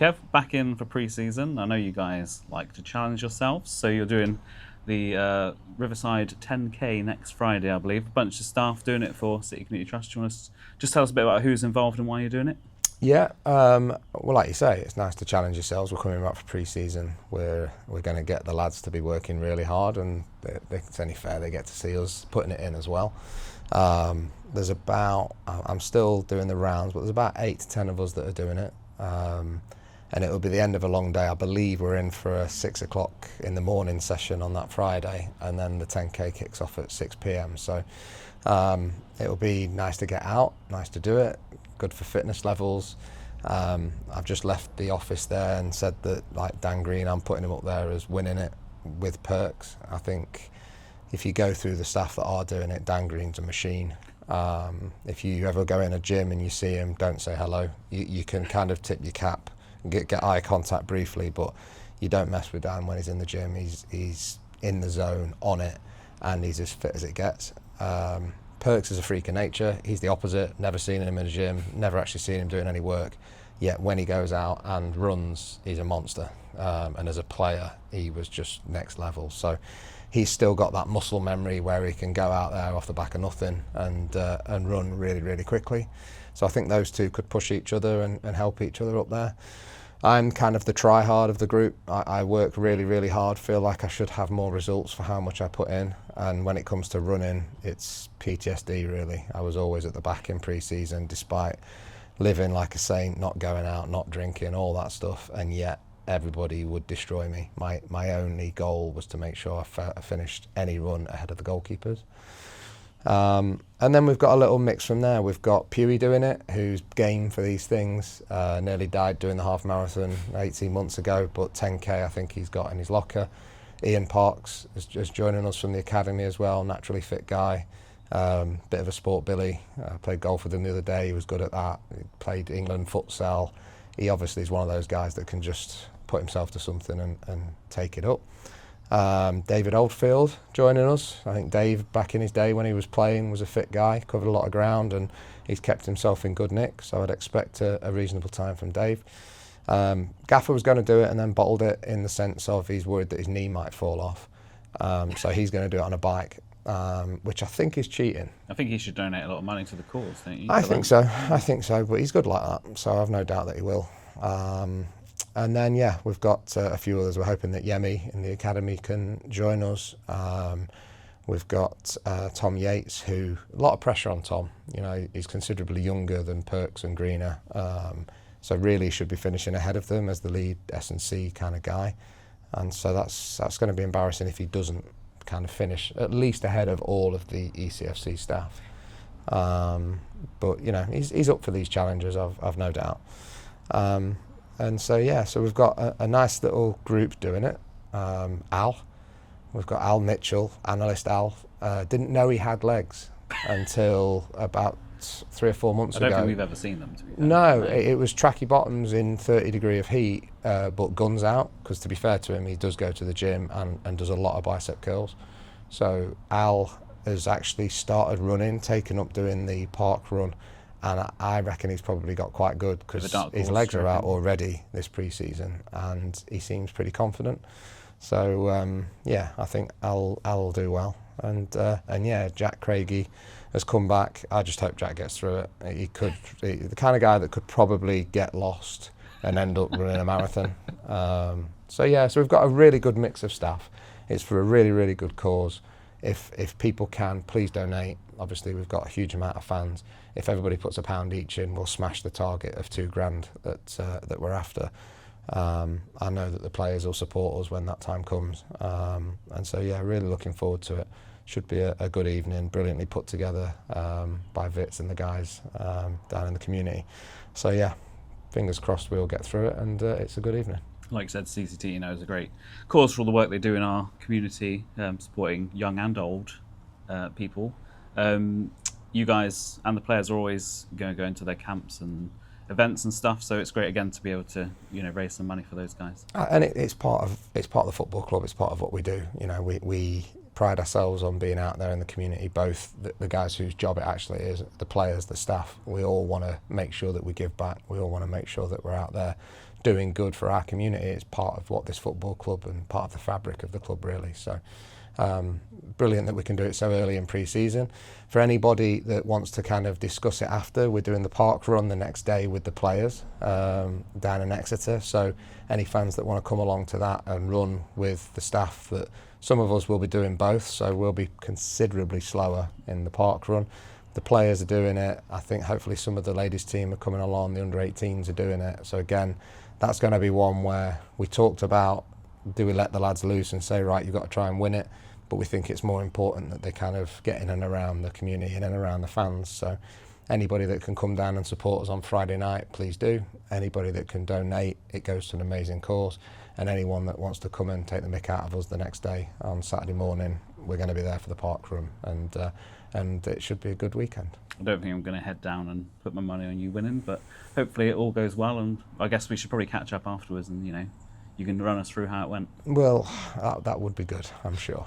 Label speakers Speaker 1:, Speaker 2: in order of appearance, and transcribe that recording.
Speaker 1: Kev, back in for pre-season. I know you guys like to challenge yourselves, so you're doing the Riverside 10k next Friday, I believe. A bunch of staff doing it for City Community Trust. Do you want to just tell us a bit about who's involved and why you're doing it?
Speaker 2: Yeah, well, like you say, it's nice to challenge yourselves. We're coming back for pre-season. We're going to get the lads to be working really hard, and it's only fair they get to see us putting it in as well. There's about, I'm still doing the rounds, but there's about 8 to 10 of us that are doing it. And it'll be the end of a long day. I believe we're in for a 6 o'clock in the morning session on that Friday, and then the 10k kicks off at 6 p.m. So it'll be nice to get out, nice to do it, good for fitness levels. I've just left the office there and said that, like Dan Green, I'm putting him up there as winning it with perks. I think if you go through the staff that are doing it, Dan Green's a machine. If you ever go in a gym and you see him, don't say hello. You can kind of tip your cap, get eye contact briefly, but you don't mess with Dan when he's in the gym. He's in the zone, on it, and he's as fit as it gets. Perks is a freak of nature. He's the opposite. Never seen him in a gym, never actually seen him doing any work. Yet when he goes out and runs, he's a monster. And as a player, he was just next level. So he's still got that muscle memory where he can go out there off the back of nothing and run really, really quickly. So I think those two could push each other and help each other up there. I'm kind of the try-hard of the group. I work really, really hard, feel like I should have more results for how much I put in. And when it comes to running, it's PTSD really. I was always at the back in pre-season, despite living like a saint, not going out, not drinking, all that stuff, and yet everybody would destroy me. My only goal was to make sure I finished any run ahead of the goalkeepers. And then we've got a little mix from there. We've got Pewey doing it, who's game for these things. Nearly died doing the half marathon 18 months ago, but 10k I think he's got in his locker. Ian Parks is just joining us from the academy as well, naturally fit guy. Bit of a sport Billy. I played golf with him the other day, he was good at that. He played England futsal. He obviously is one of those guys that can just put himself to something and take it up. David Oldfield joining us. I think Dave, back in his day when he was playing, was a fit guy, covered a lot of ground, and he's kept himself in good nick, so I'd expect a reasonable time from Dave. Gaffer was going to do it and then bottled it in the sense of he's worried that his knee might fall off. So he's going to do it on a bike, which I think is cheating.
Speaker 1: I think he should donate a lot of money to the cause, don't you?
Speaker 2: I think so, but he's good like that, so I've no doubt that he will. And then, yeah, we've got a few others. We're hoping that Yemi in the academy can join us. We've got Tom Yates, who, a lot of pressure on Tom. You know, he's considerably younger than Perks and Greener. So really should be finishing ahead of them as the lead S&C kind of guy. And so that's going to be embarrassing if he doesn't kind of finish at least ahead of all of the ECFC staff. But, you know, he's up for these challenges, I've no doubt. And so, yeah, so we've got a nice little group doing it. Al, we've got Al Mitchell, analyst Al. Didn't know he had legs until about 3 or 4 months ago.
Speaker 1: I don't think we've ever seen them, to be fair.
Speaker 2: No, it was tracky bottoms in 30 degree of heat, but guns out, because to be fair to him, he does go to the gym and does a lot of bicep curls. So Al has actually started running, taken up doing the park run, and I reckon he's probably got quite good because his legs are out already this pre-season and he seems pretty confident. So yeah, I think I'll do well. And yeah, Jack Craigie has come back. I just hope Jack gets through it. The kind of guy that could probably get lost and end up running a marathon. So yeah, so we've got a really good mix of staff. It's for a really, really good cause. If people can, please donate. Obviously, we've got a huge amount of fans. If everybody puts £1 each in, we'll smash the target of £2,000 that we're after. I know that the players will support us when that time comes. And so, yeah, really looking forward to it. Should be a good evening, brilliantly put together by Vitz and the guys down in the community. So, yeah, fingers crossed we'll get through it, and it's a good evening.
Speaker 1: Like I said, CCT, is a great cause for all the work they do in our community, supporting young and old people. You guys and the players are always going to go into their camps and events and stuff, so it's great again to be able to raise some money for those guys.
Speaker 2: And it's part of the football club. It's part of what we do. We pride ourselves on being out there in the community. Both the guys whose job it actually is, the players, the staff. We all want to make sure that we give back. We all want to make sure that we're out there doing good for our community. It's part of what this football club and part of the fabric of the club really. So brilliant that we can do it so early in pre-season. For anybody that wants to kind of discuss it after, we're doing the park run the next day with the players down in Exeter. So any fans that want to come along to that and run with the staff, that some of us will be doing both, so we'll be considerably slower in the park run. The players are doing it. I think hopefully some of the ladies team are coming along, the under 18s are doing it. So again, that's going to be one where we talked about, do we let the lads loose and say, right, you've got to try and win it? But we think it's more important that they kind of get in and around the community, in and around the fans. So anybody that can come down and support us on Friday night, please do. Anybody that can donate, it goes to an amazing cause. And anyone that wants to come and take the mick out of us the next day on Saturday morning, we're going to be there for the park run, and it should be a good weekend.
Speaker 1: I don't think I'm going to head down and put my money on you winning, but hopefully it all goes well, and I guess we should probably catch up afterwards and, you can run us through how it went.
Speaker 2: Well, that would be good, I'm sure.